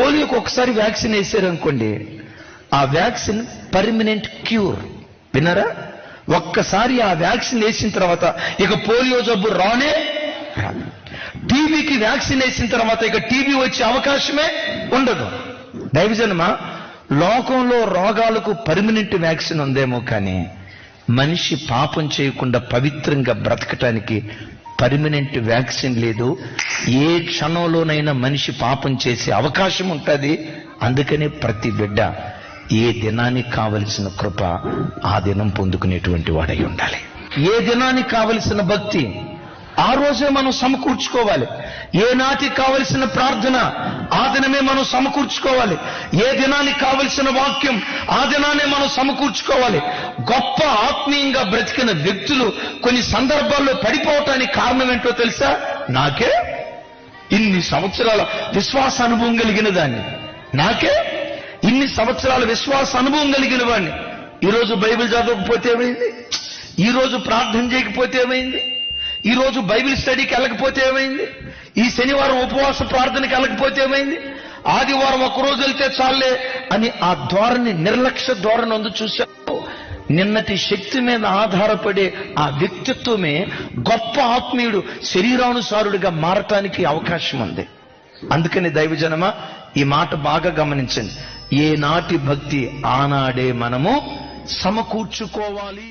పోలియోకి ఒకసారి వ్యాక్సిన్ వేసారనుకోండి, ఆ vaccine permanent cure. విన్నారా? ఒక్కసారి ఆ వ్యాక్సిన్ వేసిన తర్వాత ఇక పోలియో జబ్బు రానే రాదు. టీబీకి వ్యాక్సిన్ వేసిన తర్వాత ఇక టీబీ వచ్చే అవకాశమే ఉండదు. దైవజనమా, లోకంలో రోగాలకు పర్మనెంట్ వ్యాక్సిన్ ఉందేమో కానీ మనిషి పాపం చేయకుండా పవిత్రంగా బ్రతకటానికి పర్మనెంట్ వ్యాక్సిన్ లేదు. ఏ క్షణంలోనైనా మనిషి పాపం చేసే అవకాశం ఉంటుంది. అందుకనే ప్రతి బిడ్డ ఏ దినానికి కావలసిన కృప ఆ దినం పొందుకునేటువంటి వాడై ఉండాలి. ఏ దినానికి కావలసిన భక్తి ఆ రోజే మనం సమకూర్చుకోవాలి. ఏ నాటికి కావలసిన ప్రార్థన ఆ దినమే మనం సమకూర్చుకోవాలి. ఏ దినానికి కావలసిన వాక్యం ఆ దినానే మనం సమకూర్చుకోవాలి. గొప్ప ఆత్మీయంగా బ్రతికిన వ్యక్తులు కొన్ని సందర్భాల్లో పడిపోవటానికి కారణం ఏంటో తెలుసా? నాకే ఇన్ని సంవత్సరాల విశ్వాస అనుభవం కలిగిన దాన్ని, నాకే ఇన్ని సంవత్సరాల విశ్వాస అనుభవం కలిగిన వాడిని ఈరోజు బైబిల్ చదవకపోతే ఏమైంది? ఈరోజు ప్రార్థన చేయకపోతే ఏమైంది? ఈరోజు బైబిల్ స్టడీకి వెళ్ళకపోతే ఏమైంది? ఈ శనివారం ఉపవాస ప్రార్థనకి వెళ్ళకపోతే ఏమైంది? ఆదివారం ఒక్కరోజు వెళ్తే చాలే అని ఆ ధోరణి, నిర్లక్ష్య ధోరణి ఉంది చూశావు. నిన్నటి శక్తి మీద ఆధారపడే ఆ వ్యక్తిత్వమే గొప్ప ఆత్మీయుడు శరీరానుసారుడిగా మారటానికి అవకాశం ఉంది. అందుకని దైవజనమా, ఈ మాట బాగా గమనించండి. ఏ నాటి భక్తి ఆనాడే మనము సమకూర్చుకోవాలి.